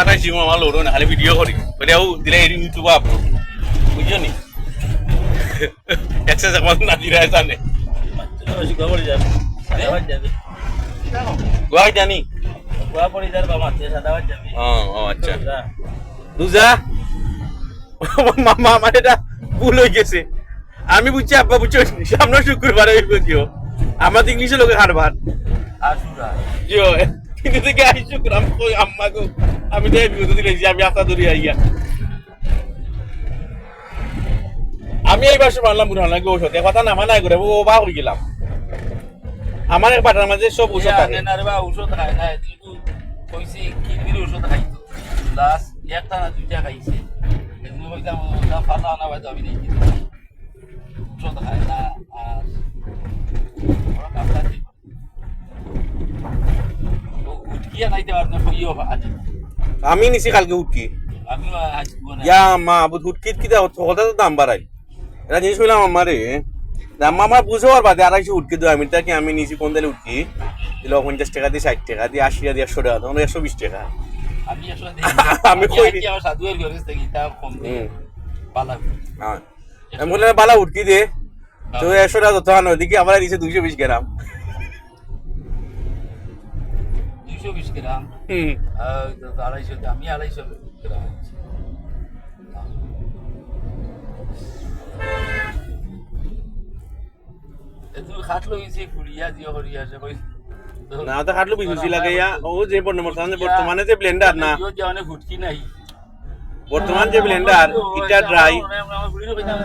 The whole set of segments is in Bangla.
আনাইছি আমার লোড না খালি ভিডিও করি ওটাও দিলে ইউটিউবে আপলোড বুঝছো নি এক্সারসাইজ আমার না দিলে জানে গোয়া জানি গোয়া পড়ে যার বাবা আছে সাদাবাদ যাবে ও আচ্ছা দুজা মামা আমার এটা ভুল হয়ে গেছে আমি বুঝছি আব্বা বুঝছো সামনে শুক্রবার হইব কিও আমাদের ইংলিশে লোকে হারবার আসুরা জিও কিন্তু থেকে আই শুক্রাম কই আম্মা গো আমি দেই বিউটি দিলেছি আমি আশা ধরে আইয়া আমি এই বাসে মানলাম বুড়া লাগে ওষুধ কথা না মানাই করে ও বা হয়ে গেলাম আমার এক বাটার মাঝে সব ওষুধ থাকে না রে বা ওষুধ খায় না কিন্তু কইছি কিডনির ওষুধ খাইতো লাস্ট একটা না দুইটা খাইছে এমনি কইতাম ওটা ফালা না ভাই আমি নেই ওষুধ খায় না আর ওরা কাপড় দিই ও উঠকিয়া নাইতে পারতো কইও আজ আমি নিছি কালকে উঠকি আমি আজ বনা ইয়া মা বুধ উঠকিত কি দাও কথা তো দাম বাড়াই এটা জিনিস হইলাম আমারে দাম আমার বুঝো আর বাদে 250 উঠকি দাও আমি তাকে আমি নিছি কোন দিলে উঠকি দিল 50 টাকা দিয়ে 60 টাকা দিয়ে 80 টাকা দিয়ে 100 টাকা তখন 120 টাকা আমি আসলে আমি কই কি আমার সাধুয়ের ঘরে থেকে তা কম দিয়ে পালা হ্যাঁ আমি বললাম বালা উঠকি দে তো 100 টাকা তো আনো দেখি আমার নিচে 220 গ্রাম 220 গ্রাম আড়াইশো আমি 250 গ্রাম তুমি খাটলো গেছি কুড়িয়া দিও করিয়া আছে কই না তো খাটলো বিজুসি লাগাইয়া ও যে বর্তমানে যে ব্লেন্ডার না দিও যে অনেক ফুটকি নাই বর্তমান যে ব্লেন্ডার এটা ড্রাই আমার বুড়িরও কইতাম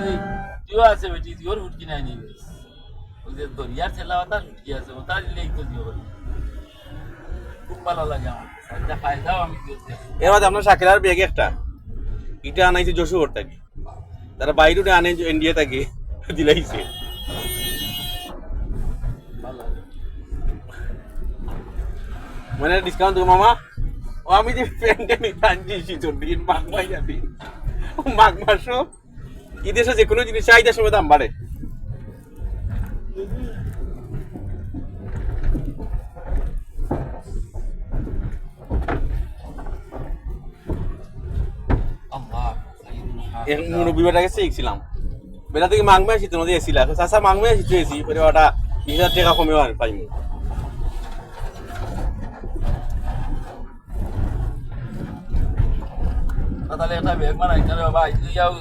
দিও আছে বেটি দিওর ফুটকি নাই নি ওই যে দরিয়ার ছেলা ওটা ফুটকি আছে ওটা দিলেই তো দিও খুব ভালো লাগে আমার যা খাইদাও আমি দিতে এবার আপনার শাকিরার ব্যাগ একটা এটা আনাইছে যশোর থেকে তারা বাইরে আনে ইন্ডিয়া থেকে দিলাইছে মানে ডিসকাউন্ট দেবো মামা ও আমি যে ফ্রেন্ডে নিতে আনছি তোর দিন মাঘ মাস যাবি মাঘ মাসও এই দেশে যে কোনো জিনিস চাহিদার সময় দাম বাড়ে মুরব্বী বেটা গেছে শিখছিলাম বেটা থেকে মাঘ মাস শীতের মধ্যে এসিলা চাষা মাঘ মাস শীতে এসি পরে ওটা 20,000 টাকা কমেও আর পাইনি তাহলে একটা ব্যাগ বানাইতে হবে ভাই যাও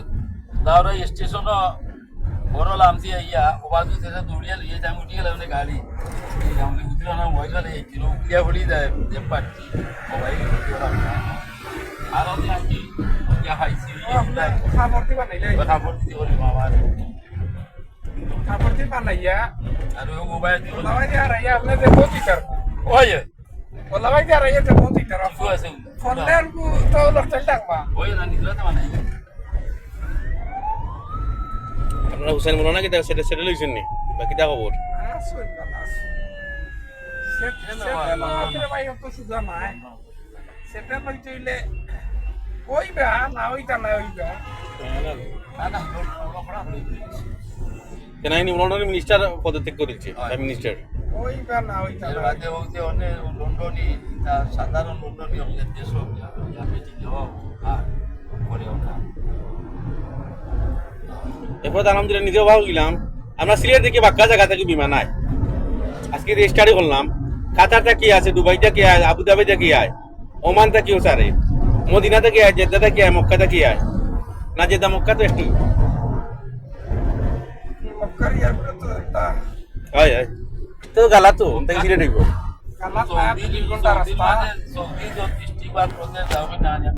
দাওরা স্টেশন বড় লামছি ইয়া ওবাজু থেকে দৌড়িয়া লিয়ে যাম উঠে গেলাম গাড়ি আমি উঠলো না মজা নেই কিলো উঠিয়া পড়ি যায় যে পাচ্ছি মোবাইল আর আমি আছি ইয়া খাইছি খাবরটি বানাইলে খাবরটি বলি মামার খাবরটি বানাইয়া আর ও মোবাইল দিও লাগাই দিয়া রাইয়া আপনি যে পতিটার ওই লাগাই দিয়া রাইয়া যে পতিটার কি আছে ফোনের কো তো লড়তে লাগবা ওই না নিলা তো মানে আপনারা হুসেন বলো না কি সেটা সেটা লইছেন নি বাকিটা খবর আসুন বাবা সেট সেট ভাই তো সুজা নাই সেটা লইতে হইলে ওইবা না ওইটা না ওইবা না না বড় কেন ইনি লন্ডনের মিনিস্টার পদত্যাগ করেছে প্রাইম মিনিস্টার ওইবা না ওইটা এর বাদে হচ্ছে অনেক লন্ডনী তার সাধারণ লন্ডনী অনেক দেশ আমি যাও আর করেও না এরপর আলহামদুলিল্লাহ নিজেও ভালো গেলাম আমরা সিলেট থেকে বাক্কা জায়গা থেকে বিমান আয় আজকে রেজিস্টারই করলাম কাতারটা কি আছে দুবাইটা কি আয় আবুধাবিটা কি আয় ওমানটা কি সারে মদিনাটা কি আয় জেদ্দাটা কি আয় মক্কাটা কি আয় না জেদ্দা মক্কা তো একটু মক্কার ইয়ারপরে তো একটা হয় হয় তো গালা তো তাই সিলেট হইব কালা 2 ঘন্টা রাস্তা সৌদি 30 বার প্রসেস যাবে না